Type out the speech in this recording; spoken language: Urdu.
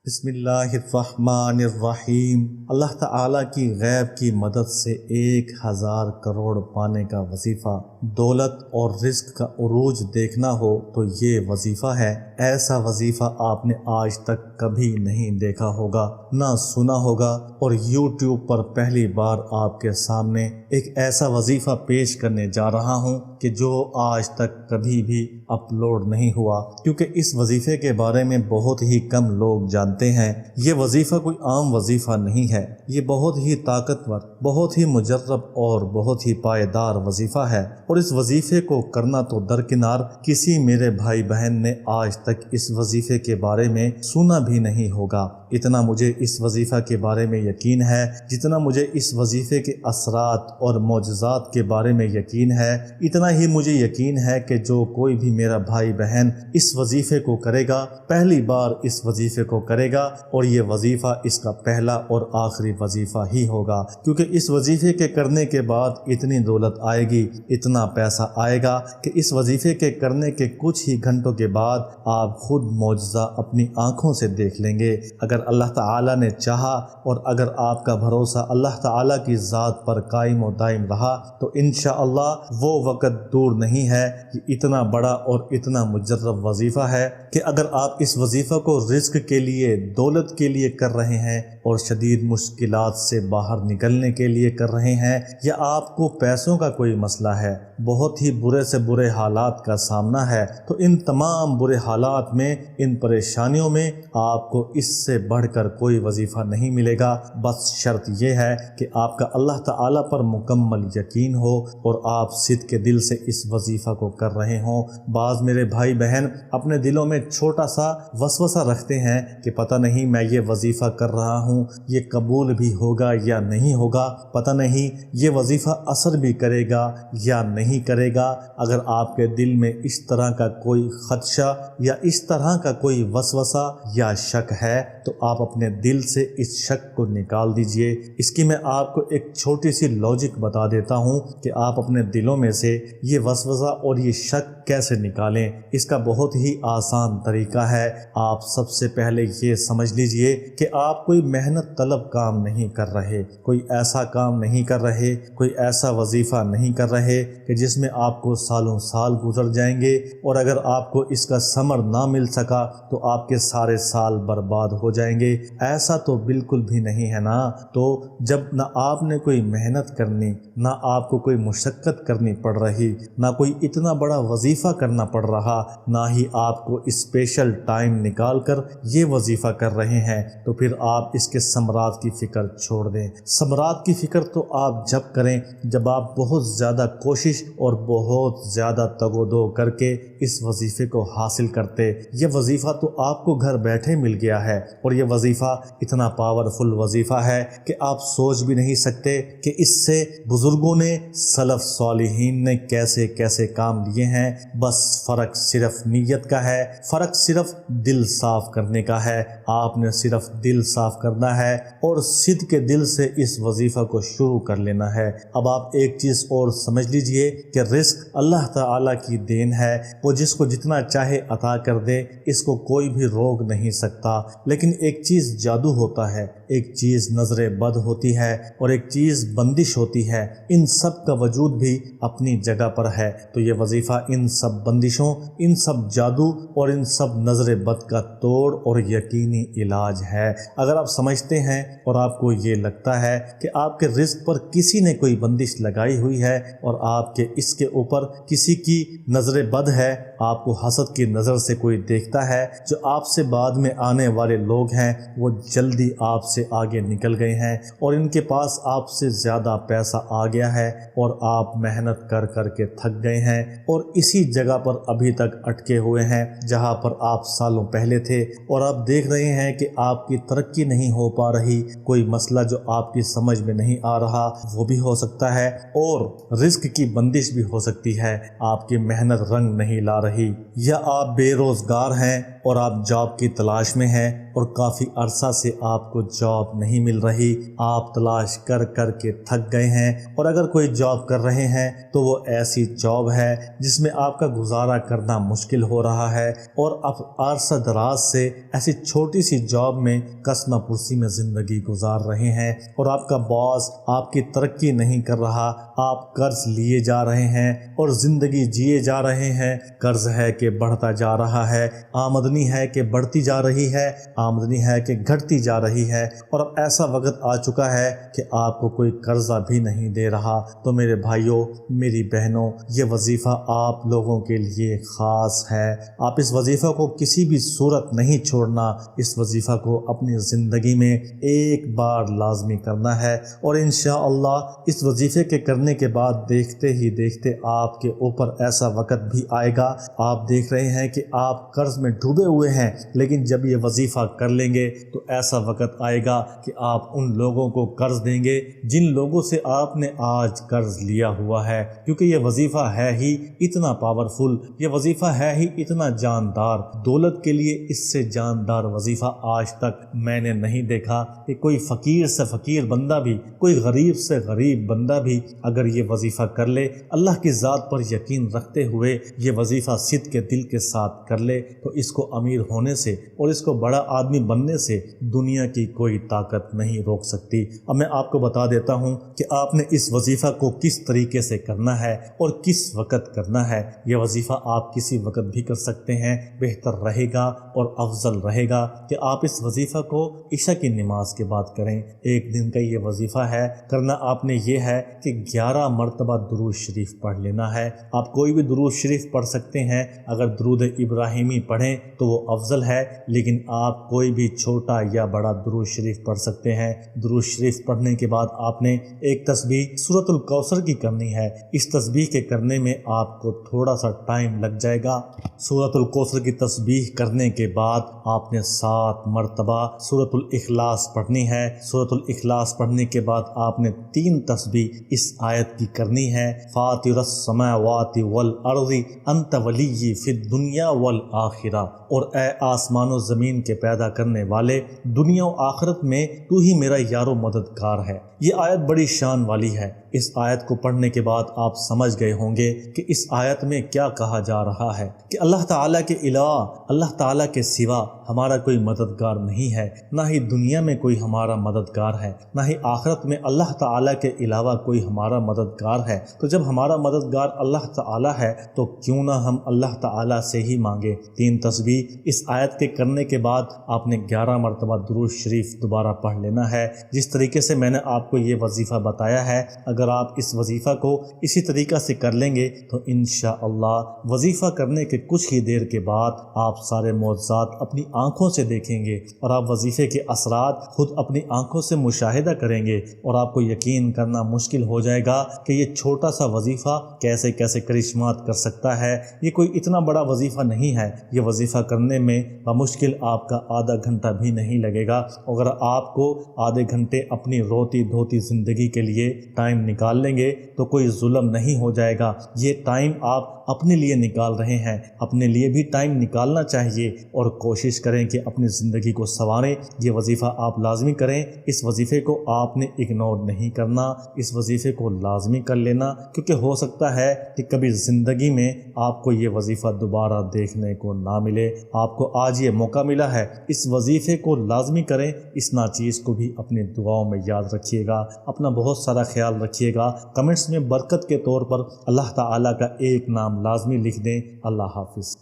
بسم اللہ الرحمن الرحیم۔ اللہ تعالیٰ کی غیب کی مدد سے 1000 کروڑ پانے کا وظیفہ، دولت اور رزق کا عروج دیکھنا ہو تو یہ وظیفہ ہے۔ ایسا وظیفہ آپ نے آج تک کبھی نہیں دیکھا ہوگا، نہ سنا ہوگا، اور یوٹیوب پر پہلی بار آپ کے سامنے ایک ایسا وظیفہ پیش کرنے جا رہا ہوں کہ جو آج تک کبھی بھی اپلوڈ نہیں ہوا، کیونکہ اس وظیفے کے بارے میں بہت ہی کم لوگ جانتے ہیں۔ یہ وظیفہ کوئی عام وظیفہ نہیں ہے، یہ بہت ہی طاقتور، بہت ہی مجرب اور بہت ہی پائیدار وظیفہ ہے، اور اس وظیفے کو کرنا تو درکنار، کسی میرے بھائی بہن نے آج تک اس وظیفے کے بارے میں سنا بھی نہیں ہوگا۔ اتنا مجھے اس وظیفہ کے بارے میں یقین ہے، جتنا مجھے اس وظیفے کے اثرات اور معجزات کے بارے میں یقین ہے، اتنا ہی مجھے یقین ہے کہ جو کوئی بھی میرا بھائی بہن اس وظیفے کو کرے گا، پہلی بار اس وظیفے کو کرے گا، اور یہ وظیفہ اس کا پہلا اور آخری وظیفہ ہی ہوگا، کیونکہ اس وظیفے کے کرنے کے بعد اتنی دولت آئے گی، اتنا پیسہ آئے گا کہ اس وظیفے کے کرنے کے کچھ ہی گھنٹوں کے بعد آپ خود معجزہ اپنی آنکھوں سے دیکھ لیں گے، اگر اللہ تعالیٰ نے چاہا، اور اگر آپ کا بھروسہ اللہ تعالیٰ کی ذات پر قائم و دائم رہا تو انشاءاللہ وہ وقت دور نہیں ہے کہ اتنا بڑا اور اتنا مجرب وظیفہ ہے کہ اگر آپ اس وظیفہ کو رزق کے لیے، دولت کے لیے کر رہے ہیں، اور شدید مشکلات سے باہر نکلنے کے لیے کر رہے ہیں، یا آپ کو پیسوں کا کوئی مسئلہ ہے، بہت ہی برے سے برے حالات کا سامنا ہے، تو ان تمام برے حالات میں، ان پریشانیوں میں آپ کو اس سے بڑھ کر کوئی وظیفہ نہیں ملے گا۔ بس شرط یہ ہے کہ آپ کا اللہ تعالیٰ پر مکمل یقین ہو اور آپ صدق کے دل سے اس وظیفہ کو کر رہے ہوں۔ بعض میرے بھائی بہن اپنے دلوں میں چھوٹا سا وسوسہ رکھتے ہیں کہ پتہ نہیں میں یہ وظیفہ کر رہا ہوں، یہ قبول بھی ہوگا یا نہیں ہوگا، پتہ نہیں یہ وظیفہ اثر بھی کرے گا یا نہیں کرے گا۔ اگر آپ کے دل میں اس طرح کا کوئی خدشہ یا اس طرح کا کوئی وسوسہ یا شک ہے تو آپ اپنے دل سے اس شک کو نکال دیجئے۔ اس کی میں آپ کو ایک چھوٹی سی لاجک بتا دیتا ہوں کہ آپ اپنے دلوں میں سے یہ وسوسہ اور یہ شک کیسے نکالیں۔ اس کا بہت ہی آسان طریقہ ہے۔ آپ سب سے پہلے یہ سمجھ لیجئے کہ آپ کوئی محنت طلب کام نہیں کر رہے، کوئی ایسا کام نہیں کر رہے، کوئی ایسا وظیفہ نہیں کر رہے کہ جس میں آپ کو سالوں سال گزر جائیں گے، اور اگر آپ کو اس کا ثمر نہ مل سکا تو آپ کے سارے سال برباد ہو جائیں گے۔ ایسا تو بالکل بھی نہیں ہے نا۔ تو جب نہ آپ نے کوئی محنت کرنی، نہ آپ کو کوئی مشقت کرنی پڑ رہی، نہ کوئی اتنا بڑا وظیفہ کرنا پڑ رہا، نہ ہی آپ کو اسپیشل ٹائم نکال کر یہ وظیفہ کر رہے ہیں، تو پھر آپ اس کے ثمرات کی فکر چھوڑ دیں۔ ثمرات کی فکر تو آپ جب کریں جب آپ بہت زیادہ کوشش اور بہت زیادہ تگ و دو کر کے اس وظیفے کو حاصل کرتے۔ یہ وظیفہ تو آپ کو گھر بیٹھے مل گیا ہے، اور یہ وظیفہ اتنا پاورفل وظیفہ ہے کہ آپ سوچ بھی نہیں سکتے کہ اس سے بزرگوں نے، سلف صالحین نے کیسے کیسے کام لیے ہیں۔ بس فرق صرف نیت کا ہے، فرق صرف دل صاف کرنے کا ہے۔ آپ نے صرف دل صاف کرنا ہے اور صدق کے دل سے اس وظیفہ کو شروع کر لینا ہے۔ اب آپ ایک چیز اور سمجھ لیجئے کہ رزق اللہ تعالیٰ کی دین ہے، وہ جس کو جتنا چاہے عطا کر دے، اس کو کوئی بھی روک نہیں سکتا۔ لیکن ایک چیز جادو ہوتا ہے، ایک چیز نظر بد ہوتی ہے، اور ایک چیز بندش ہوتی ہے۔ ان سب کا وجود بھی اپنی جگہ پر ہے، تو یہ وظیفہ ان سب بندشوں، ان سب جادو اور ان سب نظر بد کا توڑ اور یقینی علاج ہے۔ اگر آپ سمجھتے ہیں اور آپ کو یہ لگتا ہے کہ آپ کے رزق پر کسی نے کوئی بندش لگائی ہوئی ہے، اور آپ کے اس کے اوپر کسی کی نظر بد ہے، آپ کو حسد کی نظر سے کوئی دیکھتا ہے، جو آپ سے بعد میں آنے والے لوگ ہیں وہ جلدی آپ سے آگے نکل گئے ہیں، اور ان کے پاس آپ سے زیادہ پیسہ آ گیا ہے، اور آپ محنت کر کر کے تھک گئے ہیں، اور اسی جگہ پر ابھی تک اٹکے ہوئے ہیں جہاں پر آپ سالوں پہلے تھے، اور آپ دیکھ رہے ہیں کہ آپ کی ترقی نہیں ہو پا رہی، کوئی مسئلہ جو آپ کی سمجھ میں نہیں آ رہا وہ بھی ہو سکتا ہے، اور رزق کی بندش بھی ہو سکتی ہے، آپ کی محنت رنگ نہیں لا رہی، یا آپ بے روزگار ہیں اور آپ جاب کی تلاش میں ہیں اور کافی عرصہ سے آپ کو جاب نہیں مل رہی، آپ تلاش کر کر کے تھک گئے ہیں، اور اگر کوئی جاب کر رہے ہیں تو وہ ایسی جاب ہے جس میں آپ کا گزارا کرنا مشکل ہو رہا ہے، اور آپ عرصہ دراز سے ایسی چھوٹی سی جاب میں کسمہ پرسی میں زندگی گزار رہے ہیں، اور آپ کا باس آپ کی ترقی نہیں کر رہا، آپ قرض لیے جا رہے ہیں اور زندگی جیے جا رہے ہیں، قرض ہے کہ بڑھتا جا رہا ہے، آمدنی ہے کہ بڑھتی جا رہی ہے، آمدنی ہے کہ گھٹتی جا رہی ہے، اور اب ایسا وقت آ چکا ہے کہ آپ کو کوئی قرضہ بھی نہیں دے رہا۔ تو میرے بھائیوں، میری بہنوں، یہ وظیفہ آپ لوگوں کے لیے خاص ہے۔ آپ اس وظیفہ کو کسی بھی صورت نہیں چھوڑنا، اس وظیفہ کو اپنی زندگی میں ایک بار لازمی کرنا ہے، اور انشاءاللہ اس وظیفے کے کرنے کے بعد دیکھتے ہی دیکھتے آپ کے اوپر ایسا وقت بھی آئے گا، آپ دیکھ رہے ہیں کہ آپ قرض میں ڈوبے ہوئے ہیں، لیکن جب یہ وظیفہ کر لیں گے تو ایسا وقت آئے گا کہ آپ ان لوگوں کو قرض دیں گے جن لوگوں سے آپ نے آج قرض لیا ہوا ہے، کیونکہ یہ وظیفہ ہے ہی اتنا پاورفل، یہ وظیفہ ہے ہی اتنا جاندار۔ دولت کے لیے اس سے جاندار وظیفہ آج تک میں نے نہیں دیکھا کہ کوئی فقیر سے فقیر بندہ بھی، کوئی غریب سے غریب بندہ بھی اگر یہ وظیفہ کر لے، اللہ کی ذات پر یقین رکھتے ہوئے یہ وظیفہ صدق کے دل کے ساتھ کر لے، تو اس کو امیر ہونے سے اور اس کو بڑا آدمی بننے سے دنیا کی کوئی طاقت نہیں روک سکتی۔ اب میں آپ کو بتا دیتا ہوں کہ آپ نے اس وظیفہ کو کس طریقے سے کرنا ہے اور کس وقت کرنا ہے۔ یہ وظیفہ آپ کسی وقت بھی کر سکتے ہیں، بہتر رہے گا اور افضل رہے گا کہ آپ اس وظیفہ کو عشاء کی نماز کے بعد کریں۔ ایک دن کا یہ وظیفہ ہے، کرنا آپ نے یہ ہے کہ 11 مرتبہ درود شریف پڑھ لینا ہے۔ آپ کوئی بھی درود شریف پڑھ سکتے ہیں، اگر درود ابراہیمی پڑھیں تو وہ افضل ہے، لیکن آپ کوئی بھی چھوٹا یا بڑا درود شریف پڑھ سکتے ہیں۔ درود شریف پڑھنے کے بعد آپ نے ایک تسبیح سورۃ الکوثر کی کرنی ہے۔ اس تسبیح کے کرنے میں آپ کو تھوڑا سا ٹائم لگ جائے گا۔ سورۃ الکوثر کی تسبیح کرنے کے بعد آپ نے 7 مرتبہ سورۃ الاخلاص پڑھنی ہے۔ سورۃ الاخلاص پڑھنے کے بعد آپ نے 3 تسبیح اس آیت کی کرنی ہے، فاطر السماوات والارض انت ولی فی الدنیا والآخرہ، اور اے آسمان و زمین کے پیدا کرنے والے، دنیا و آخرت میں تو ہی میرا یار و مددگار ہے۔ یہ آیت بڑی شان والی ہے۔ اس آیت کو پڑھنے کے بعد آپ سمجھ گئے ہوں گے کہ اس آیت میں کیا کہا جا رہا ہے کہ اللہ تعالیٰ کے علاوہ، اللہ تعالیٰ کے سوا ہمارا کوئی مددگار نہیں ہے، نہ ہی دنیا میں کوئی ہمارا مددگار ہے، نہ ہی آخرت میں اللہ تعالیٰ کے علاوہ کوئی ہمارا مددگار ہے۔ تو جب ہمارا مددگار اللہ تعالیٰ ہے تو کیوں نہ ہم اللہ تعالیٰ سے ہی مانگے۔ 3 تسبیح اس آیت کے کرنے کے بعد آپ نے 11 مرتبہ درود شریف دوبارہ پڑھ لینا ہے۔ جس طریقے سے میں نے آپ کو یہ وظیفہ بتایا ہے، اگر آپ اس وظیفہ کو اسی طریقہ سے کر لیں گے تو انشاءاللہ وظیفہ کرنے کے کچھ ہی دیر کے بعد آپ سارے معجزات اپنی آنکھوں سے دیکھیں گے، اور آپ وظیفے کے اثرات خود اپنی آنکھوں سے مشاہدہ کریں گے، اور آپ کو یقین کرنا مشکل ہو جائے گا کہ یہ چھوٹا سا وظیفہ کیسے کیسے کرشمات کر سکتا ہے۔ یہ کوئی اتنا بڑا وظیفہ نہیں ہے، یہ وظیفہ کرنے میں بمشکل آپ کا آدھا گھنٹہ بھی نہیں لگے گا۔ اگر آپ کو آدھے گھنٹے اپنی روتی دھوتی زندگی کے لیے ٹائم نکال لیں گے تو کوئی ظلم نہیں ہو جائے گا۔ یہ ٹائم آپ اپنے لیے نکال رہے ہیں، اپنے لیے بھی ٹائم نکالنا چاہیے، اور کوشش کریں کہ اپنی زندگی کو سنواریں۔ یہ وظیفہ آپ لازمی کریں، اس وظیفے کو آپ نے اگنور نہیں کرنا، اس وظیفے کو لازمی کر لینا، کیونکہ ہو سکتا ہے کہ کبھی زندگی میں آپ کو یہ وظیفہ دوبارہ دیکھنے کو نہ ملے۔ آپ کو آج یہ موقع ملا ہے، اس وظیفے کو لازمی کریں۔ اس ناچیز کو بھی اپنی دعاؤں میں یاد رکھیے گا، اپنا بہت سارا خیال رکھیے گا۔ کمنٹس میں برکت کے طور پر اللہ تعالیٰ کا ایک نام لازمی لکھ دیں۔ اللہ حافظ۔